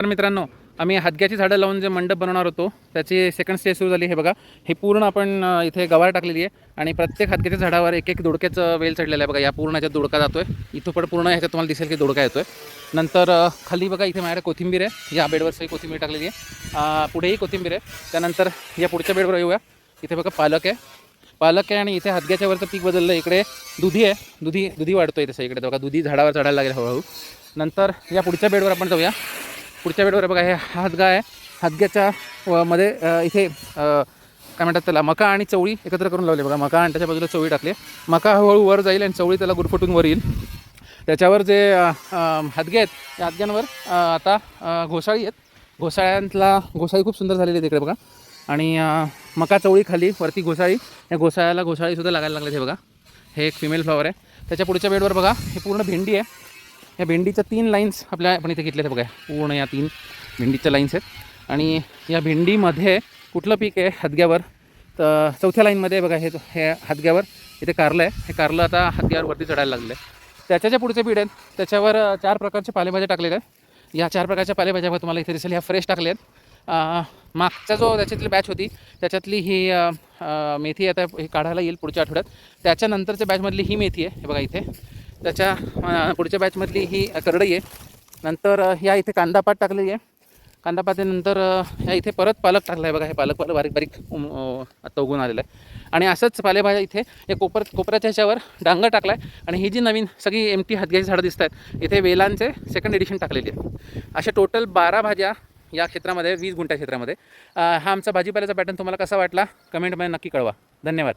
तर मित्रांनो, आम्ही हादग्याची झाडं लावून जे मंडप बनवणार होतो त्याची सेकंड स्टेज सुरू झाली. हे बघा, हे पूर्ण आपण इथे गवार टाकलेली आहे आणि प्रत्येक हादग्याच्या झाडावर एक एक दोडक्याचं वेल चढलेलं आहे. बघा, या पूर्ण ह्याच्यात दोडका जातोय. इथं पण पूर्ण ह्याच्यात तुम्हाला दिसेल की दोडका येतोय. नंतर खाली बघा, इथे माझ्याकडे कोथिंबीर आहे. या बेडवर सही कोथिंबीर टाकलेली आहे. पुढेही कोथिंबीर आहे. त्यानंतर या पुढच्या बेडवर येऊया. इथे बघा पालक आहे आणि इथे हादग्याच्यावरचं पीक बदललं. इकडे दुधी आहे. दुधी वाढतोय इथे इकडे बघा, दुधी झाडावर चढायला लागेल हळूहळू. नंतर या पुढच्या बेडवर आपण जाऊया. पुढच्या बेडवर बघा, हे हादगा आहे. हादग्याच्या मध्ये इथे काय म्हणतात त्याला, मका आणि चवळी एकत्र करून लावले. बघा, मका आणि त्याच्या बाजूला चवळी टाकली. मका हळूहळू वर जाईल आणि चवळी त्याला गुरफटून वर येईल. त्याच्यावर जे हादगे आहेत त्या हादग्यांवर आता घोसाळी आहेत. घोसाळी खूप सुंदर झालेली आहे तिकडे बघा. आणि मका चवळी खाली, वरती घोसाळी. या घोसाळीसुद्धा लागायला लागले. हे बघा, हे एक फिमेल फ्लॉवर आहे. त्याच्या पुढच्या बेडवर बघा, हे पूर्ण भेंडी आहे. या भेंडीच्या 3 लाईन्स आपण इथे घेतल्या आहेत बघा. पूर्ण या 3 भेंडीच्या लाईन्स आहेत. आणि या भेंडीमध्ये कुठलं पीक आहे हादग्यावर, तर चौथ्या लाईनमध्ये बघा, हे हादग्यावर इथे कारलं आहे. हे कारलं आता हादग्यावर वरती चढायला लागलं आहे. त्याच्या ज्या पुढचे बीड आहेत त्याच्यावर 4 प्रकारचे पालेभाज्या टाकलेल्या आहेत. या 4 प्रकारच्या पालेभाज्या तुम्हाला इथे दिसेल, ह्या फ्रेश टाकल्या आहेत. मागचा जो त्याच्यातली बॅच होती त्याच्यातली ही मेथी आता हे काढायला येईल पुढच्या आठवड्यात. त्याच्यानंतरच्या बॅचमधली ही मेथी आहे. हे बघा, इथे त्याच्या पुढच्या बॅचमधली ही करडई आहे. नंतर ह्या इथे कांदापात टाकलेली आहे. कांदापातीनंतर ह्या इथे परत पालक टाकला आहे. बघा, हे पालक बारीक बारीक आता उगून आलेलं आहे. आणि असंच पालेभाज्या इथे या कोपऱ्याच्या ह्याच्यावर डांगर टाकला आहे. आणि ही जी नवीन सगळी एमटी हादग्याची झाडं दिसत आहेत इथे वेलांचे सेकंड एडिशन टाकलेली आहे. अशा टोटल 12 भाज्या या क्षेत्रामध्ये, 20 गुंठा क्षेत्रामध्ये. हा आमचा भाजीपाल्याचा पॅटर्न तुम्हाला कसा वाटला कमेंटमध्ये नक्की कळवा. धन्यवाद.